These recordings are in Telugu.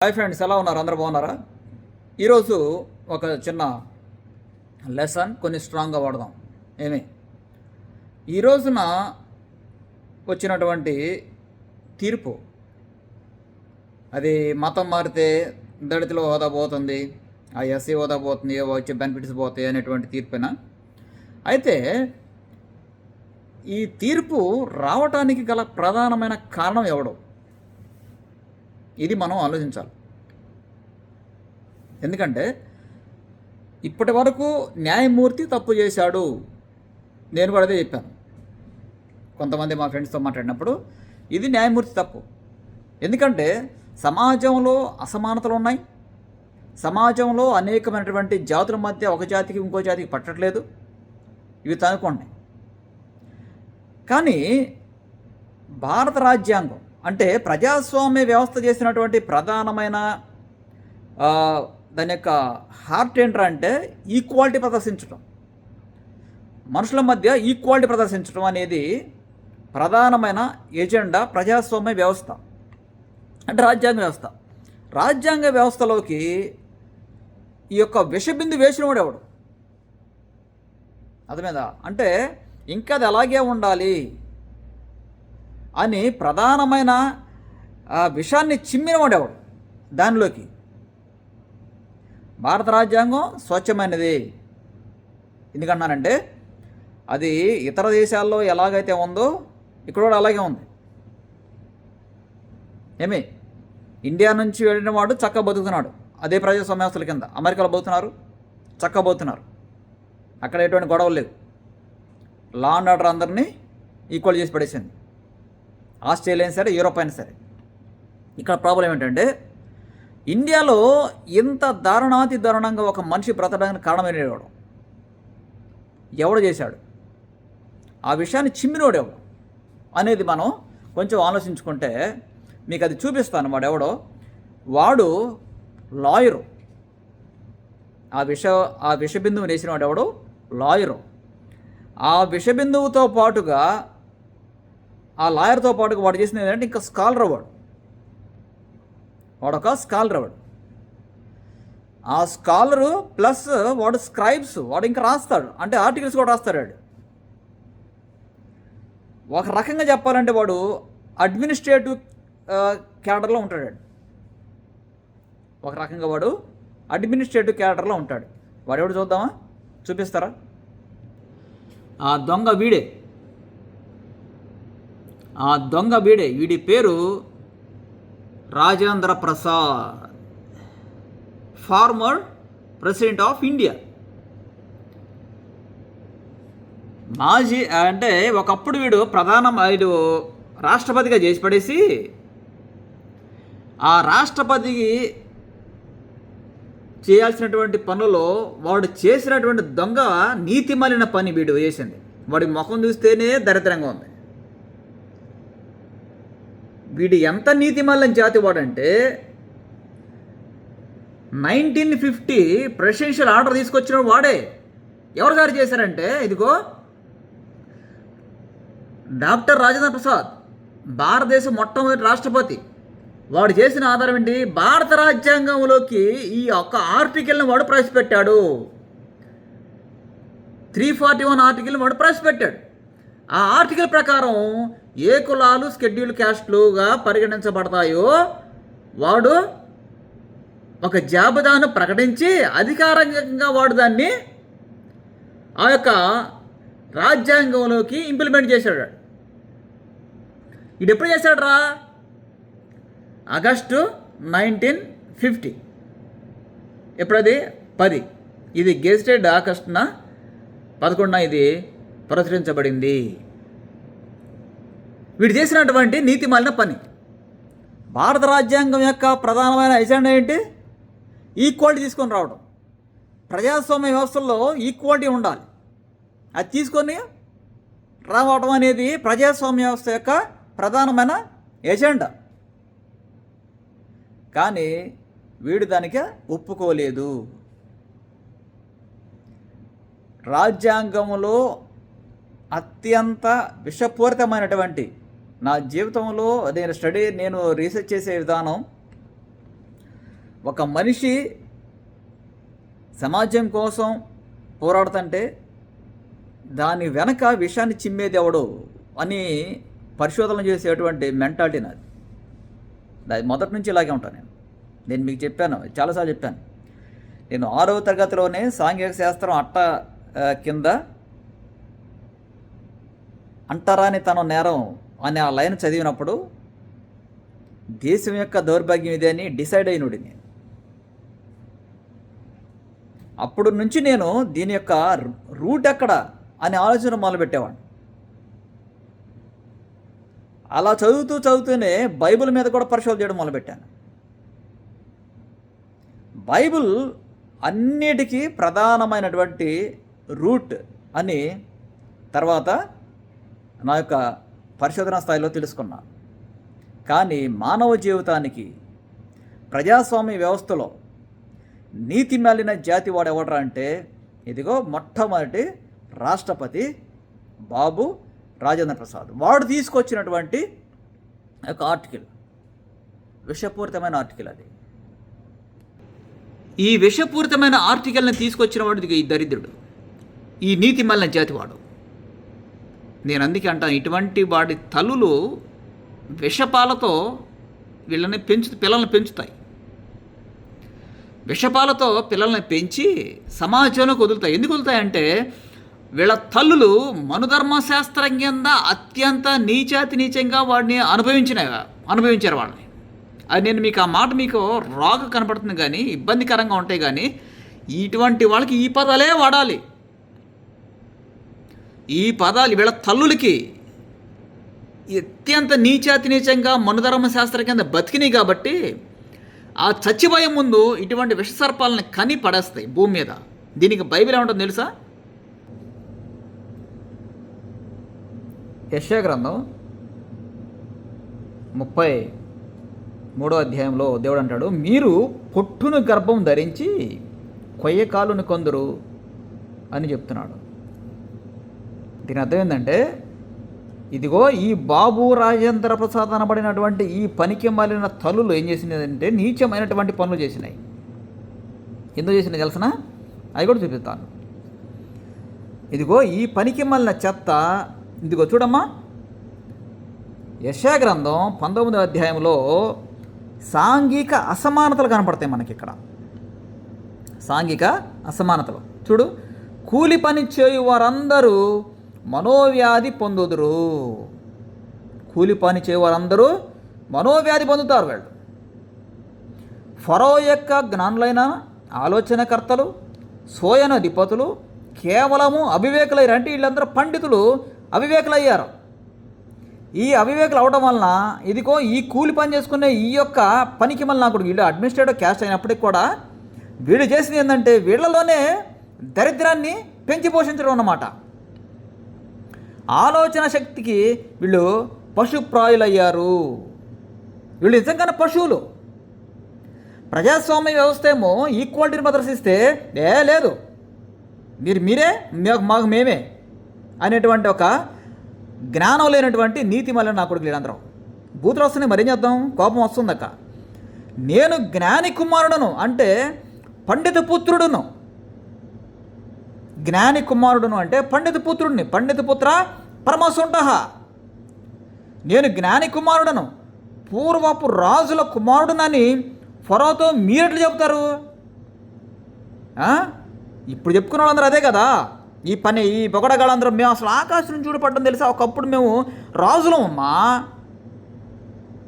హాయ్ ఫ్రెండ్స్, ఎలా ఉన్నారు? అందరూ బాగున్నారా? ఈరోజు ఒక చిన్న లెసన్ కొన్ని స్ట్రాంగ్గా వాడదాం. ఏమి ఈ రోజున వచ్చినటువంటి తీర్పు, అది మతం మారితే దళితుల హోదా పోతుంది, ఆ ఎస్సీ హోదా పోతుంది, వచ్చే బెనిఫిట్స్ పోతాయి అనేటువంటి తీర్పునా? అయితే ఈ తీర్పు రావటానికి గల ప్రధానమైన కారణం ఎవడు? ఇది మనం ఆలోచించాలి. ఎందుకంటే ఇప్పటి వరకు న్యాయమూర్తి తప్పు చేశాడు, నేను కూడా అదే చెప్పాను. కొంతమంది మా ఫ్రెండ్స్తో మాట్లాడినప్పుడు ఇది న్యాయమూర్తి తప్పు. ఎందుకంటే సమాజంలో అసమానతలు ఉన్నాయి, సమాజంలో అనేకమైనటువంటి జాతుల మధ్య ఒక జాతికి ఇంకో జాతికి పట్టట్లేదు, ఇవి తనుకోండి. కానీ భారత రాజ్యాంగం అంటే ప్రజాస్వామ్య వ్యవస్థ చేసినటువంటి ప్రధానమైన దాని యొక్క హార్ట్ ఏంట్రా అంటే ఈక్వాలిటీ ప్రదర్శించడం, మనుషుల మధ్య ఈక్వాలిటీ ప్రదర్శించడం అనేది ప్రధానమైన ఎజెండా ప్రజాస్వామ్య వ్యవస్థ అంటే రాజ్యాంగ వ్యవస్థ. రాజ్యాంగ వ్యవస్థలోకి ఈ యొక్క విషబిందు వేసినవాడు ఎవడు? అర్థమైందా? అంటే ఇంకా అది అలాగే ఉండాలి అని ప్రధానమైన విషయాన్ని చిమ్మినవాడు ఎవడు దానిలోకి? భారత రాజ్యాంగం స్వచ్ఛమైనది. ఎందుకన్నానంటే అది ఇతర దేశాల్లో ఎలాగైతే ఉందో ఇక్కడ కూడా అలాగే ఉంది. ఏమి ఇండియా నుంచి వెళ్ళిన వాడు చక్కగా బతుకుతున్నాడు, అదే ప్రజాస్వామ్య వ్యవస్థల కింద. అమెరికాలో బతుకుతున్నారు, చక్కగా బతుకుతున్నారు, అక్కడ ఎటువంటి గొడవలు లేవు, లా అండ్ ఆర్డర్ అందరినీ ఈక్వల్ చేసి పడేసింది. ఆస్ట్రేలియా అయినా సరే, యూరోప్ అయినా సరే. ఇక్కడ ప్రాబ్లం ఏంటంటే ఇండియాలో ఇంత దారుణాతి దారుణంగా ఒక మనిషి బ్రతకడానికి కారణమైన ఎవడు చేశాడు? ఆ విషయాన్ని చిమ్మినోడు ఎవడు అనేది మనం కొంచెం ఆలోచించుకుంటే మీకు అది చూపిస్తాను. వాడు లాయరు. ఆ విషబిందువు వేసిన వాడు ఎవడు? లాయరు. ఆ విషబిందువుతో పాటుగా ఆ లాయర్తో పాటుగా వాడు చేసిన ఏంటంటే ఇంకా స్కాలర్. వాడొక స్కాలర్. ఆ స్కాలరు ప్లస్ వాడు స్క్రైబ్స్, వాడు ఇంకా రాస్తాడు, అంటే ఆర్టికల్స్ కూడా రాస్తాడు. వాడు ఒక రకంగా చెప్పాలంటే వాడు అడ్మినిస్ట్రేటివ్ క్యాడర్లో ఉంటాడు. ఒక రకంగా వాడు అడ్మినిస్ట్రేటివ్ క్యాడర్లో ఉంటాడు. వాడు ఎవడు చూద్దామా? చూపిస్తారా? ఆ దొంగ వీడే. వీడి పేరు Rajendra Prasad, former president of India. మాజీ అంటే ఒకప్పుడు వీడు రాష్ట్రపతిగా చేసి పడేసి ఆ రాష్ట్రపతికి చేయాల్సినటువంటి పనుల్లో వాడు చేసినటువంటి దొంగ నీతిమాలిన పని వీడు చేసింది. వాడి ముఖం చూస్తేనే దరిద్రంగా ఉంది. వీడు ఎంత నీతిమాలిన జాతి వాడంటే 1950 ప్రెసిడెన్షియల్ ఆర్డర్ తీసుకొచ్చిన వాడే. ఎవరు గారు చేశారంటే ఇదిగో డాక్టర్ రాజేంద్ర ప్రసాద్, భారతదేశం మొట్టమొదటి రాష్ట్రపతి. వాడు చేసిన ఆధారం ఏంటి? భారత రాజ్యాంగంలోకి ఈ ఒక్క ఆర్టికల్ని వాడు ప్రవేశపెట్టాడు. 341 ఆర్టికల్ని వాడు ప్రవేశపెట్టాడు. ఆ ఆర్టికల్ ప్రకారం ఏ కులాలు షెడ్యూల్ క్యాస్ట్లుగా పరిగణించబడతాయో వాడు ఒక జాబితాను ప్రకటించి అధికారికంగా వాడు దాన్ని ఆ యొక్క రాజ్యాంగంలోకి ఇంప్లిమెంట్ చేశాడు. ఇది ఎప్పుడు చేశాడురా? ఆగస్టు 1950. ఎప్పుడది? 10. ఇది గెజిటెడ్ ఆగస్టున 11 ఇది ప్రచురించబడింది. వీడు చేసినటువంటి నీతిమాలిన పని. భారత రాజ్యాంగం యొక్క ప్రధానమైన ఎజెండా ఏంటి? ఈక్వాలిటీ తీసుకొని రావడం. ప్రజాస్వామ్య వ్యవస్థల్లో ఈక్వాలిటీ ఉండాలి, అది తీసుకొని రావడం అనేది ప్రజాస్వామ్య వ్యవస్థ యొక్క ప్రధానమైన ఎజెండా. కానీ వీడు దానికి ఒప్పుకోలేదు. రాజ్యాంగంలో అత్యంత విషపూరితమైనటువంటి, నా జీవితంలో నేను రీసెర్చ్ చేసే విధానం ఒక మనిషి సమాజం కోసం పోరాడుతుంటే దాని వెనక విషయాన్ని చిమ్మేది ఎవడు అని పరిశోధన చేసేటువంటి మెంటాలిటీ నాది. అది మొదటి నుంచి ఇలాగే ఉంటాను. నేను మీకు చెప్పాను, చాలాసార్లు చెప్పాను. నేను 6వ తరగతిలోనే సాంఘిక శాస్త్రం కింద అంటరాని తన నేరం అనే ఆ లైన్ చదివినప్పుడు దేశం యొక్క దౌర్భాగ్యం ఇదే అని డిసైడ్ అయినోడి నేను. అప్పుడు నుంచి నేను దీని యొక్క రూట్ ఎక్కడ అని ఆలోచన మొదలుపెట్టేవాడిని. అలా చదువుతూనే బైబిల్ మీద కూడా పరిశోధన చేయడం మొదలుపెట్టాను. బైబిల్ అన్నిటికీ ప్రధానమైనటువంటి రూట్ అని తర్వాత నా యొక్క పరిశోధనా స్థాయిలో తెలుసుకున్నాను. కానీ మానవ జీవితానికి ప్రజాస్వామ్య వ్యవస్థలో నీతి మాలిన జాతి వాడు ఎవడరా అంటే ఇదిగో మొట్టమొదటి రాష్ట్రపతి బాబు రాజేంద్ర ప్రసాద్. వాడు తీసుకొచ్చినటువంటి ఒక ఆర్టికల్, విషపూరితమైన ఆర్టికల్. అది ఈ విషపూరితమైన ఆర్టికల్ని తీసుకొచ్చిన వాడు ఈ దరిద్రుడు, ఈ నీతి మాలిన జాతివాడు. నేను అందుకే అంటాను, ఇటువంటి వాడి తల్లులు విషపాలతో పిల్లల్ని పెంచుతాయి. విషపాలతో పిల్లల్ని పెంచి సమాజంలోకి వదులుతాయి. ఎందుకు వదులుతాయంటే వీళ్ళ తల్లులు మనుధర్మశాస్త్రం కింద అత్యంత నీచంగా వాడిని అనుభవించారు వాళ్ళని. అది నేను మీకు ఆ మాట మీకు రాగా కనపడుతుంది కానీ ఇబ్బందికరంగా ఉంటాయి. కానీ ఇటువంటి వాళ్ళకి ఈ పదాలే వాడాలి. ఈ పదాలు వీళ్ళ తల్లులకి అత్యంత నీచంగా మనుధర్మశాస్త్రం కింద బతికినాయి కాబట్టి ఆ చచ్చిపోయే ముందు ఇటువంటి విషసర్పాలను కని పడేస్తాయి భూమి మీద. దీనికి బైబిల్ ఏమంటుందో తెలుసా? యెషయా గ్రంథం 33వ అధ్యాయంలో దేవుడు అంటాడు, మీరు పొట్టును గర్భం ధరించి కొయ్యకాలుని కొందరు అని చెప్తున్నాడు. దీని అర్థం ఏంటంటే ఇదిగో ఈ బాబు రాజేంద్ర ప్రసాద్ అనబడినటువంటి ఈ పనికి మాలిన తల్లులు ఏం చేసినదంటే నీచమైనటువంటి పనులు చేసినాయి. ఎందుకు చేసినాయి తెలిసిన? అవి కూడా చూపిస్తాను. ఇదిగో ఈ పనికి మాలిన చెత్త, ఇదిగో చూడమ్మా, యెషయా గ్రంథం 19వ అధ్యాయంలో సాంఘిక అసమానతలు కనపడతాయి మనకి. ఇక్కడ సాంఘిక అసమానతలు చూడు. కూలి పని చేయు వారందరూ మనోవ్యాధి పొందుదురు. కూలి పని చేయవారందరూ మనోవ్యాధి పొందుతారు. వాళ్ళు ఫరో యొక్క జ్ఞానులైన ఆలోచనకర్తలు, సోయన అధిపతులు కేవలము అవివేకులయ్యారు. అంటే వీళ్ళందరూ పండితులు అవివేకులయ్యారు. ఈ అవివేకులు అవడం వలన ఇదిగో ఈ కూలి పని చేసుకునే ఈ యొక్క పనికి మళ్ళీ నాకు వీళ్ళు అడ్మినిస్ట్రేటివ్ క్యాస్ట్ అయినప్పటికి కూడా వీళ్ళు చేసింది ఏంటంటే వీళ్ళలోనే దరిద్రాన్ని పెంచి పోషించడం అన్నమాట. ఆలోచన శక్తికి వీళ్ళు పశుప్రాయులయ్యారు. వీళ్ళు నిజంగానే పశువులు. ప్రజాస్వామ్య వ్యవస్థ ఏమో ఈక్వాలిటీని ప్రదర్శిస్తే లేదు మీరే మాకు మేమే అనేటువంటి ఒక జ్ఞానం లేనటువంటి నీతి మళ్ళీ నా కొడుకు వీళ్ళందరూ బూతులు వస్తున్నాయి. మరేం చేద్దాం, కోపం వస్తుందక్క. నేను జ్ఞాని కుమారుడును అంటే పండిత పుత్రుడును. జ్ఞాని కుమారుడును అంటే పండిత పుత్రుడిని. పండిత పుత్ర పరమసుంటః. నేను జ్ఞాని కుమారుడను, పూర్వపు రాజుల కుమారుడునని ఫరోతో మీరెట్లు చెప్తారు? ఇప్పుడు చెప్పుకున్న వాళ్ళందరూ అదే కదా. ఈ పొగడగాళ్ళందరూ మేము అసలు ఆకాశం నుంచి చూడపడ్డం తెలుసా? ఒకప్పుడు మేము రాజులం అమ్మా,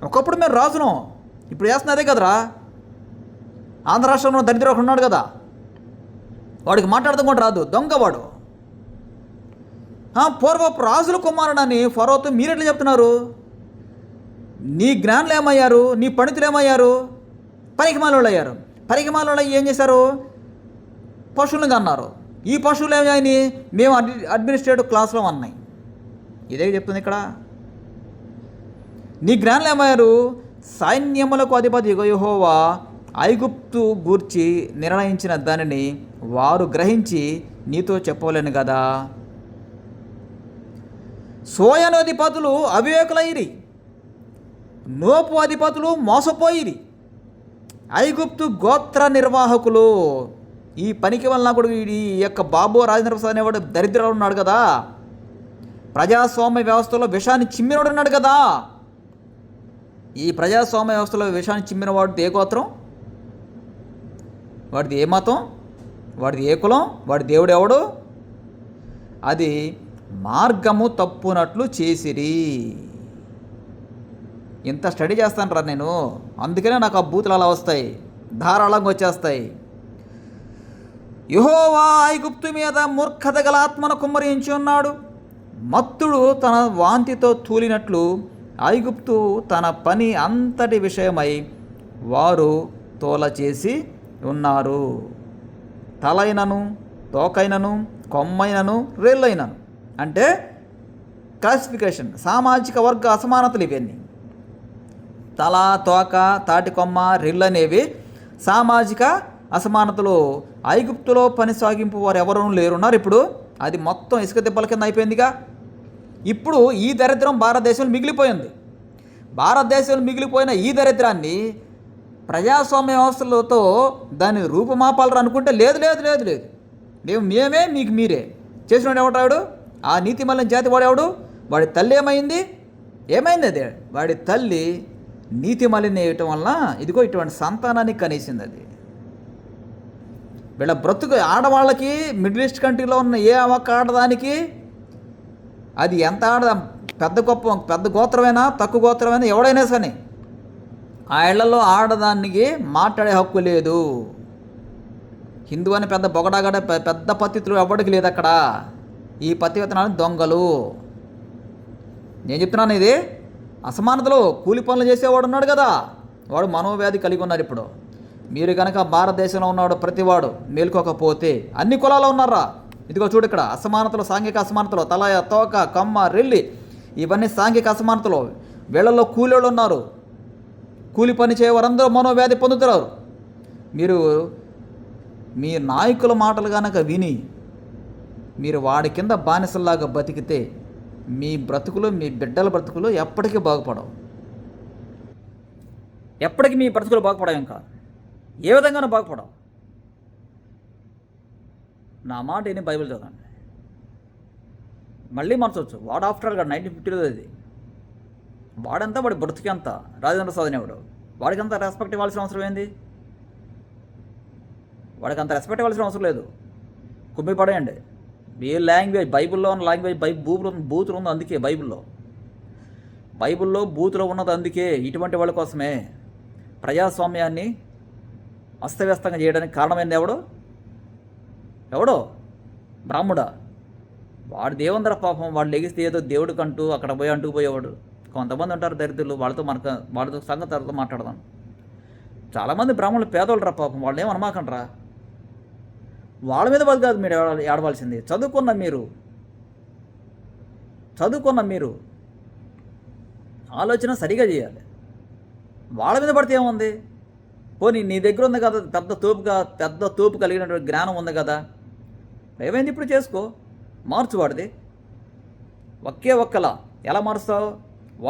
ఒకప్పుడు మేము రాజులం. ఇప్పుడు చేస్తున్న అదే కదరా. ఆంధ్ర రాష్ట్రంలో దరిద్రం ఒకడు ఉన్నాడు కదా, వాడికి మాట్లాడడం కూడా రాదు, దొంగవాడు. పూర్వపు రాజుల కుమారుడని ఫరోతో మీరెట్లా చెప్తున్నారు? నీ జ్ఞానులు ఏమయ్యారు? నీ పండితులు ఏమయ్యారు? పరికిమాలోళ్ళు అయ్యారు. పరికిమాలోళ్ళు ఏం చేశారు? పశువులను అన్నారు. ఈ పశువులు ఏమైనాయి? మేము అడ్మినిస్ట్రేటివ్ క్లాస్లో అన్నాయి. ఇదే చెప్తుంది ఇక్కడ. నీ జ్ఞానులు ఏమయ్యారు? సైన్యములకు అధిపతి యెహోవా ఐగుప్తు గూర్చి నిర్ణయించిన దానిని వారు గ్రహించి నీతో చెప్పలేను కదా. సోయను అధిపతులు అవివేకులైరి, నోపు అధిపతులు మోసపోయిరి. ఐగుప్తు గోత్ర నిర్వాహకులు. ఈ పనికి వలన కూడా ఈ యొక్క బాబు రాజేంద్ర ప్రసాద్ అనేవాడు దరిద్రుడు ఉన్నాడు కదా, ప్రజాస్వామ్య వ్యవస్థలో విషాన్ని చిమ్మినవాడు ఉన్నాడు కదా. ఈ ప్రజాస్వామ్య వ్యవస్థలో విషాన్ని చిమ్మిన వాడిది ఏ గోత్రం, వాడిది ఏ మతం, వాడిది ఏ కులం, వాడి దేవుడు ఎవడు? అది మార్గము తప్పునట్లు చేసిరి. ఇంత స్టడీ చేస్తాను రా నేను, అందుకనే నాకు ఆ బూతులు అలా వస్తాయి, ధారాళంగా వచ్చేస్తాయి. యెహోవా ఐగుప్తు మీద మూర్ఖత గల ఆత్మను కుమ్మరించి ఉన్నాడు. మత్తుడు తన వాంతితో తూలినట్లు ఐగుప్తు తన పని అంతటి విషయమై వారు తోల చేసి ఉన్నారు. తలైనను, తోకైనను, కొమ్మైనను, రేళ్ళైనను. అంటే క్లాసిఫికేషన్, సామాజిక వర్గ అసమానతలు ఇవన్నీ. తల, తోక, తాటి కొమ్మ, రిల్ అనేవి సామాజిక అసమానతలు. ఐగుప్తులో పని సాగింపు వారు ఎవరూ లేరున్నారు. ఇప్పుడు అది మొత్తం ఇసుక తిప్పల కింద అయిపోయిందిగా. ఇప్పుడు ఈ దరిద్రం భారతదేశంలో మిగిలిపోయింది. భారతదేశంలో మిగిలిపోయిన ఈ దరిద్రాన్ని ప్రజాస్వామ్య వ్యవస్థలతో దాన్ని రూపుమాపాలరు అనుకుంటే లేదు లేదు లేదు లేదు, మేమే మీకు మీరే చేసినవాడు ఎవడాడు? ఆ నీతి మళ్ళీ జాతి వాడేవాడు? వాడి తల్లి ఏమైంది? అదే వాడి తల్లి నీతి మలిని వేయటం వలన ఇదిగో ఇటువంటి సంతానాన్ని కనేసింది. అది వీళ్ళ బ్రతుకు. ఆడవాళ్ళకి మిడిల్ ఈస్ట్ కంట్రీలో ఉన్న ఏ ఒక్క ఆడదానికి అది ఎంత పెద్ద గోత్రమైనా తక్కువ గోత్రమైనా ఎవడైనా సరే ఆ ఇళ్లలో ఆడదానికి మాట్లాడే హక్కు లేదు. హిందూ అని పెద్ద బొగడాగడ పెద్ద పత్తితులు ఎవరికి లేదు అక్కడ. ఈ పతివేతనాలు దొంగలు. నేను చెప్తున్నాను, ఇది అసమానతలు. కూలి పనులు చేసేవాడు ఉన్నాడు కదా, వాడు మనోవ్యాధి కలిగి ఉన్నారు. ఇప్పుడు మీరు కనుక భారతదేశంలో ఉన్నాడు ప్రతివాడు మేల్కోకపోతే అన్ని కులాల్లో ఉన్నారా? ఇదిగో చూడు, ఇక్కడ అసమానతలు, సాంఘిక అసమానతలు, తల, తోక, కమ్మ, రెల్లి, ఇవన్నీ సాంఘిక అసమానతలు. వీళ్ళల్లో కూలీళ్ళు ఉన్నారు. కూలి పని చేయవారందరూ మనోవ్యాధి పొందుతున్నారు. మీరు మీ నాయకుల మాటలు కనుక విని మీరు వాడి కింద బానిసల్లాగా బతికితే మీ బ్రతుకులు, మీ బిడ్డల బ్రతుకులు ఎప్పటికీ బాగుపడవు. ఎప్పటికీ మీ బ్రతుకులు బాగుపడవు. ఇంకా ఏ విధంగానూ బాగుపడవు. నా మాట ఏమి బైబిల్ చదవండి, మళ్ళీ మార్చవచ్చు. వాడు ఆఫ్టర్ ఆల్ 1950లో అది వాడంతా వాడి బ్రతుకి అంతా రాజేంద్ర ప్రసాద్ అనేవాడు. వాడికి అంత రెస్పెక్ట్ ఇవ్వాల్సిన అవసరం ఏంది? వాడికి అంత రెస్పెక్ట్ ఇవ్వాల్సిన అవసరం లేదు. కుమ్మి పడేయండి. ఏ లాంగ్వేజ్, బైబిల్లో ఉన్న లాంగ్వేజ్, బూతులు ఉంది అందుకే. బైబిల్లో బూతులు ఉన్నది అందుకే. ఇటువంటి వాళ్ళ కోసమే ప్రజాస్వామ్యాన్ని అస్తవ్యస్తంగా చేయడానికి కారణమైంది ఎవడో బ్రాహ్మడా. వాడు దేవుందర పాపం. వాడు లెగిస్తే ఏదో దేవుడికంటూ అక్కడ పోయి అంటుకుపోయేవాడు. కొంతమంది ఉంటారు దరిద్రులు, వాళ్ళతో సంగతి తర్వాత మాట్లాడదాం. చాలామంది బ్రాహ్మణులు పేదోళ్ళు రా పాపం, వాళ్ళు ఏమనమాకండ్రా. వాళ్ళ మీద వాళ్ళు కాదు మీరు ఏడవలసింది. చదువుకున్న మీరు ఆలోచన సరిగా చేయాలి. వాళ్ళ మీద పడితే ఏముంది? పోనీ నీ దగ్గర ఉంది కదా పెద్ద తోపు కలిగినటువంటి జ్ఞానం ఉంది కదా, ఏమైంది? ఇప్పుడు చేసుకో, మార్చు వాడిది. ఒక్కలా ఎలా మారుస్తావు?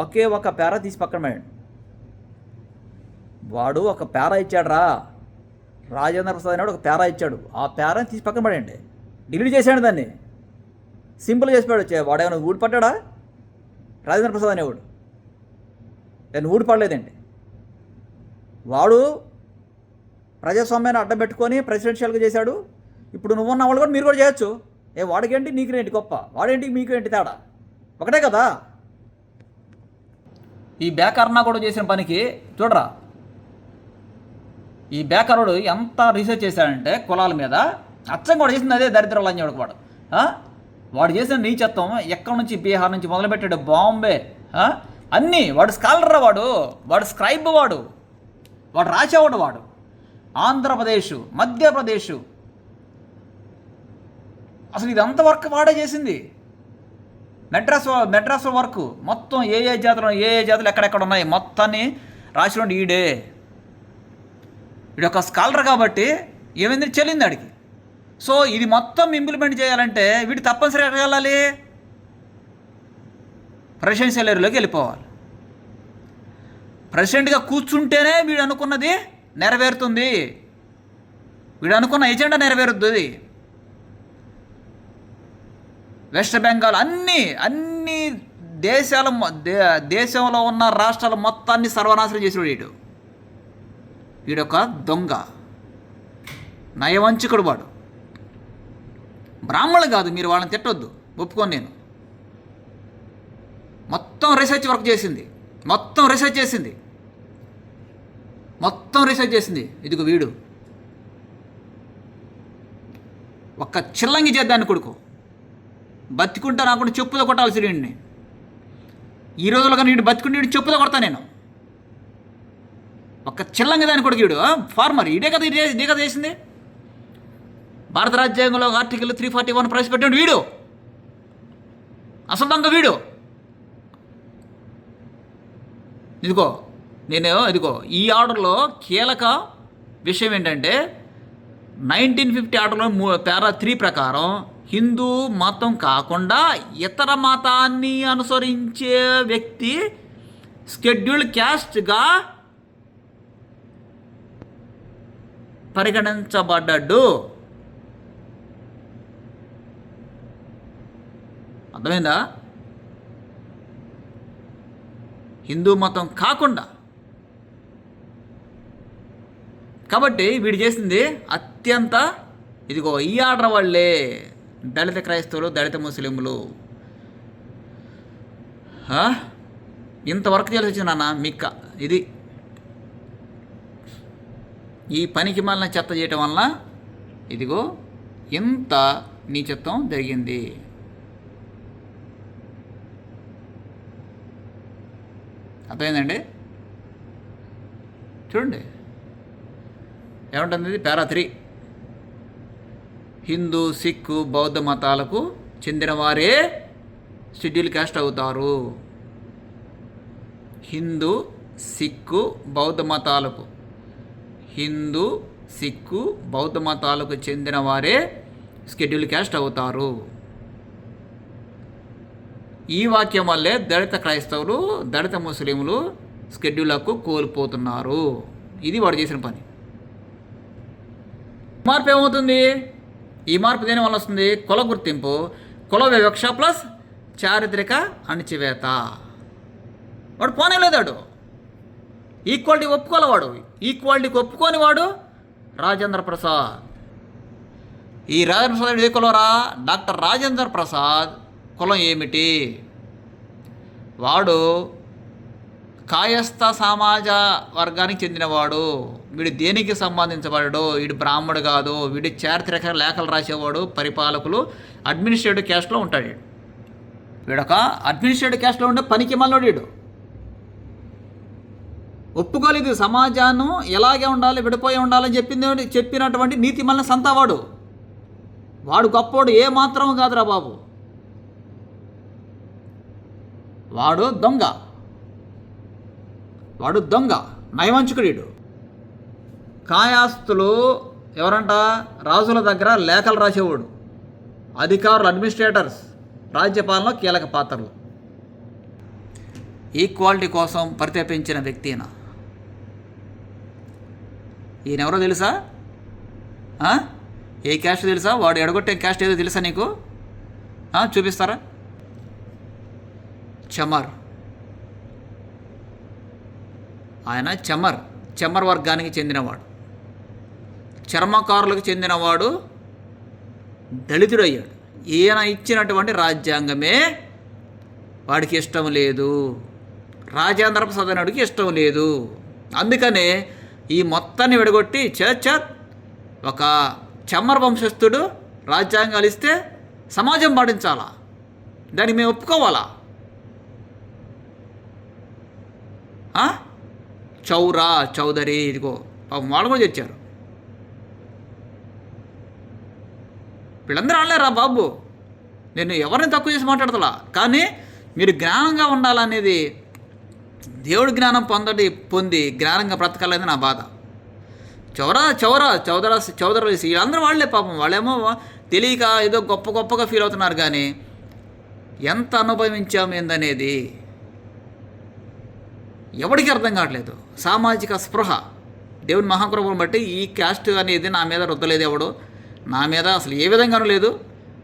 ఒకే ఒక పేరా తీసి పక్కన పెట్టండి. వాడు ఒక పేరా ఇచ్చాడు రా, రాజేంద్ర ప్రసాద్ అనేవాడు ఒక పేరా ఇచ్చాడు. ఆ పేరాని తీసి పక్కన పడండి, డిలీట్ చేసాడు దాన్ని, సింపుల్ చేసిపోయాడు. వాడు ఏమైనా ఊడిపడ్డా? రాజేంద్ర ప్రసాద్ అనేవాడు నేను ఊడిపడలేదండి. వాడు ప్రజాస్వామ్యాన్ని అడ్డం పెట్టుకొని ప్రెసిడెన్షియల్గా చేశాడు. ఇప్పుడు నువ్వున్న వాళ్ళు కూడా మీరు కూడా చేయొచ్చు. వాడికేంటి నీకునేంటి గొప్ప, వాడేంటి మీకు ఏంటి తేడా? ఒకటే కదా. ఈ బేకారణ కూడా చేసిన పనికి చూడరా, ఈ బేకారుడు ఎంత రీసెర్చ్ చేశాడంటే కులాల మీద, అచ్చం కూడా చేసింది అదే దరిద్రాలు అని వాడు. వాడు చేసిన నీచత్వం ఎక్కడి నుంచి, బీహార్ నుంచి మొదలుపెట్టాడు, బాంబే అన్నీ. వాడు స్కాలర్ రా, వాడు స్క్రైబ్, వాడు రాసేవాడు. వాడు ఆంధ్రప్రదేశ్, మధ్యప్రదేశ్, అసలు ఇదంతా వర్క్ వాడే చేసింది. మెడ్రాస్ వర్క్ మొత్తం ఏ జాతులు ఎక్కడెక్కడ ఉన్నాయి మొత్తాన్ని రాసినోడు ఈడే. వీడు ఒక స్కాలర్ కాబట్టి ఏమైంది, చెల్లింది ఆడికి. సో ఇది మొత్తం ఇంప్లిమెంట్ చేయాలంటే వీడు తప్పనిసరిగా ఎక్కడికి వెళ్ళాలి? ప్రెసిడెన్షియల్ ఏరియాలోకి వెళ్ళిపోవాలి. ప్రెసిడెంట్గా కూర్చుంటేనే వీడు అనుకున్నది నెరవేరుతుంది. వీడు అనుకున్న ఎజెండా నెరవేరుతుంది. వెస్ట్ బెంగాల్ అన్ని దేశంలో ఉన్న రాష్ట్రాల మొత్తాన్ని సర్వనాశనం చేసాడు వీడు. వీడొక దొంగ, నయవంచకుడు వాడు. బ్రాహ్మణులు కాదు, మీరు వాళ్ళని తిట్టొద్దు, ఒప్పుకోను నేను. మొత్తం రీసెర్చ్ వర్క్ చేసింది, మొత్తం రీసెర్చ్ చేసింది. ఇదిగో వీడు ఒక్క చిల్లంగి చేద్దాన్ని కొడుకు. బతికుంటా నాకుండా చెప్పుతో కొట్టాల్సి వీడిని. ఈ రోజుల్లో కానీ వీడు బతికుంటే వీడు చెప్పుతో కొడతా నేను. ఒక్క చిల్లంగి దాని కొడుకు వీడు. ఫార్మర్ ఇదే కదా చేసింది. భారత రాజ్యాంగంలో ఆర్టికల్ 341 ప్రవేశపెట్టాడు వీడు. అసలు దొంగ వీడు. ఇదిగో ఈ ఆర్డర్లో కీలక విషయం ఏంటంటే 1950 ఆర్డర్లో పారా 3 ప్రకారం హిందూ మతం కాకుండా ఇతర మతాన్ని అనుసరించే వ్యక్తి షెడ్యూల్డ్ క్యాస్ట్గా పరిగణించబడ్డాడు. అర్థమైందా? హిందూ మతం కాకుండా. కాబట్టి వీడు చేసింది అత్యంత ఇదిగో ఈ ఆర్డర్ వాళ్ళే దళిత క్రైస్తవులు, దళిత ముస్లింలు. ఇంతవరకు తెలిసి వచ్చింది నాన్న మిక్క. ఇది ఈ పనికి మాలిన చెత్త చేయటం వల్ల ఇదిగో ఇంత నీచత్వం జరిగింది. అర్థమైందండి? చూడండి ఏమంటుంది పారా 3. హిందూ, సిక్కు, బౌద్ధ మతాలకు చెందిన వారే షెడ్యూల్ క్యాస్ట్ అవుతారు. హిందూ, సిక్కు, బౌద్ధ మతాలకు చెందిన వారే షెడ్యూల్ క్యాస్ట్ అవుతారు. ఈ వాక్యం వల్లే దళిత క్రైస్తవులు, దళిత ముస్లింలు షెడ్యూల్ హక్కు కోల్పోతున్నారు. ఇది వాడు చేసిన పని. మార్పు ఏమవుతుంది? ఈ మార్పు దేని వల్ల వస్తుంది? కుల గుర్తింపు, కుల వివక్ష ప్లస్ చారిత్రక అణచివేత. వాడు పోనేలేదాడు. ఈక్వాలిటీ ఒప్పుకోలేవాడు. ఈక్వాలిటీకి ఒప్పుకొని వాడు రాజేంద్ర ప్రసాద్. ఈ రాజేంద్ర ప్రసాద్ ఏ కులరా? డాక్టర్ రాజేంద్ర ప్రసాద్ కులం ఏమిటి? వాడు కాయస్థ సమాజ వర్గానికి చెందినవాడు. వీడు దేనికి సంబంధించబడ్డాడు? వీడు బ్రాహ్మడు కాదు. వీడి చారిత్రక లేఖలు రాసేవాడు, పరిపాలకులు, అడ్మినిస్ట్రేటివ్ క్యాస్ట్లో ఉంటాడు. వీడొక అడ్మినిస్ట్రేటివ్ క్యాస్ట్లో ఉండే పనికి మళ్ళీ వీడు ఒప్పుకోలేదు. సమాజాన్ని ఎలాగే ఉండాలి, విడిపోయి ఉండాలని చెప్పినటువంటి నీతి మళ్ళీ సంతావాడు. వాడు గొప్పోడు ఏ మాత్రం కాదురా బాబు. వాడు దొంగ, నయవంచకుడు. కాయాస్తులు ఎవరంట? రాజుల దగ్గర లేఖలు రాసేవాడు, అధికారులు, అడ్మినిస్ట్రేటర్స్, రాజ్యపాలనలో కీలక పాత్రలు. ఈక్వాలిటీ కోసం పరితపించిన వ్యక్తి ఈయన ఎవరో తెలుసా? ఏ క్యాస్ట్ తెలుసా? వాడు ఎడగొట్టే క్యాస్ట్ ఏదో తెలుసా నీకు? చూపిస్తారా? చమర్. ఆయన చమర్ వర్గానికి చెందినవాడు. చర్మకారులకు చెందినవాడు. దళితుడయ్యాడు. ఈయన ఇచ్చినటువంటి రాజ్యాంగమే వాడికి ఇష్టం లేదు. రాజేంద్ర ప్రసాద్ అనేవాడికి ఇష్టం లేదు. అందుకనే ఈ మొత్తాన్ని విడగొట్టి ఒక చమ్మర్ వంశస్థుడు రాజ్యాంగాలు ఇస్తే సమాజం పాటించాలా? దాన్ని మేము ఒప్పుకోవాలా? చౌదరి ఇదిగో వాళ్ళు కూడా తెచ్చారు. వీళ్ళందరూ ఆడలేరా బాబు? నేను ఎవరిని తక్కువ చేసి మాట్లాడతలా, కానీ మీరు జ్ఞానంగా ఉండాలనేది, దేవుడి జ్ఞానం పొంది జ్ఞానంగా బ్రతకాలనేది నా బాధ. చౌదరి వీళ్ళందరూ వాళ్ళే పాపం. వాళ్ళేమో తెలియక ఏదో గొప్పగా ఫీల్ అవుతున్నారు, కానీ ఎంత అనుభవించాము ఏందనేది ఎవడికి అర్థం కావట్లేదు. సామాజిక స్పృహ, దేవుని మహాకృపను బట్టి ఈ క్యాస్ట్ అనేది నా మీద రుద్దలేదు ఎవడు, నా మీద అసలు ఏ విధంగానూ లేదు,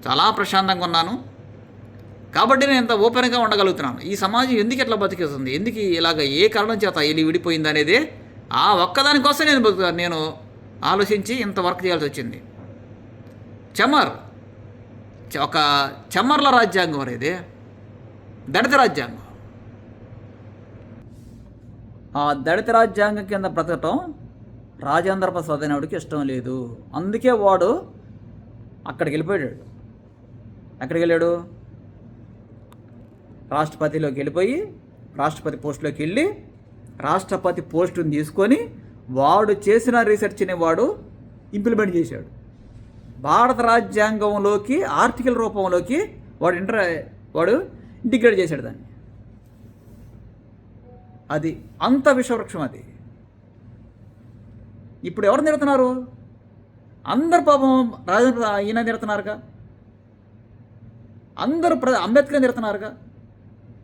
చాలా ప్రశాంతంగా ఉన్నాను. కాబట్టి నేను ఇంత ఓపెన్గా ఉండగలుగుతున్నాను. ఈ సమాజం ఎందుకు ఎట్లా బతికేస్తుంది, ఎందుకు ఇలాగ ఏ కారణం చేత ఇది విడిపోయింది అనేది ఆ ఒక్కదానికోసం నేను ఆలోచించి ఇంత వర్క్ చేయాల్సి వచ్చింది. ఒక చెమ్మర్ల రాజ్యాంగం అనేది, దళిత రాజ్యాంగం. ఆ దళిత రాజ్యాంగం కింద బ్రతకటం రాజేంద్ర ప్రసాద్ అనేవాడికి ఇష్టం లేదు. అందుకే వాడు అక్కడికి వెళ్ళిపోయాడు. ఎక్కడికి వెళ్ళాడు? రాష్ట్రపతిలోకి వెళ్ళిపోయి రాష్ట్రపతి పోస్టులోకి వెళ్ళి రాష్ట్రపతి పోస్టుని తీసుకొని వాడు చేసిన రీసెర్చ్ని వాడు ఇంప్లిమెంట్ చేశాడు. భారత రాజ్యాంగంలోకి ఆర్టికల్ రూపంలోకి వాడు ఇంటిగ్రేట్ చేశాడు దాన్ని. అది అంత విషవృక్షం అది. ఇప్పుడు ఎవరు నిరుతున్నారు? అందరు పాపం రాజేంద్ర ఈయన నిరుతున్నారుగా, అందరూ అంబేద్కర్ నిరుతున్నారుగా.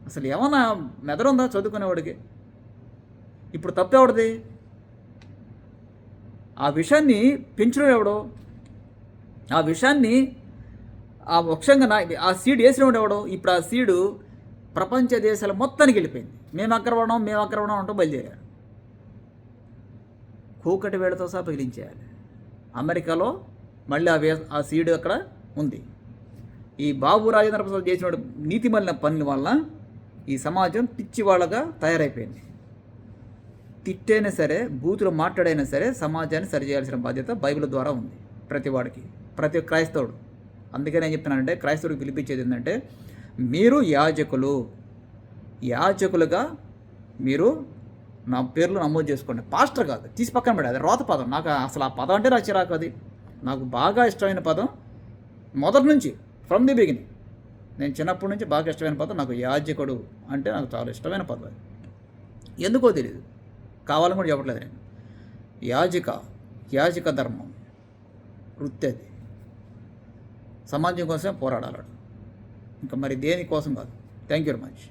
అసలు ఏమన్నా మెదడుందా చదువుకునేవాడికి? ఇప్పుడు తప్పు ఎవడిది? ఆ విషయాన్ని పెంచడం ఎవడో, ఆ విషయాన్ని ఆ వృక్షంగా ఆ సీడ్ వేసినవాడు ఎవడో. ఇప్పుడు ఆ సీడు ప్రపంచ దేశాల మొత్తానికి వెళ్ళిపోయింది. మేము అగ్రవడం అంటూ బయలుదేరారు. కూకటి వేళతో సహా పగిలించేయాలి. అమెరికాలో మళ్ళీ ఆ సీడ్ అక్కడ ఉంది. ఈ బాబు రాజేంద్ర ప్రసాద్ చేసిన నీతి మళ్ళిన పనుల వల్ల ఈ సమాజం పిచ్చి వాళ్ళగా తయారైపోయింది. తిట్టైనా సరే, బూతులు మాట్లాడైనా సరే సమాజాన్ని సరిచేయాల్సిన బాధ్యత బైబిల్ ద్వారా ఉంది ప్రతి క్రైస్తవుడు. అందుకే నేను చెప్తున్నానంటే, క్రైస్తవుడికి పిలిపించేది ఏంటంటే, మీరు యాజకులుగా మీరు నా పేర్లు నమోదు చేసుకోండి. పాస్టర్ కాదు, తీసి పక్కన పెడేది రోత పదం. నాకు అసలు ఆ పదం అంటే నాకు చిరాకు. అది నాకు బాగా ఇష్టమైన పదం మొదటి నుంచి, ఫ్రమ్ ది బిగినింగ్. నేను చిన్నప్పటి నుంచి బాగా ఇష్టమైన పదం నాకు యాజకుడు అంటే నాకు చాలా ఇష్టమైన పదం. అది ఎందుకో తెలియదు, కావాలని కూడా చెప్పట్లేదు నేను. యాజక ధర్మం వృత్తి అది. సమాజం కోసమే పోరాడాలి, ఇంకా మరి దేనికోసం కాదు. Thank you very much.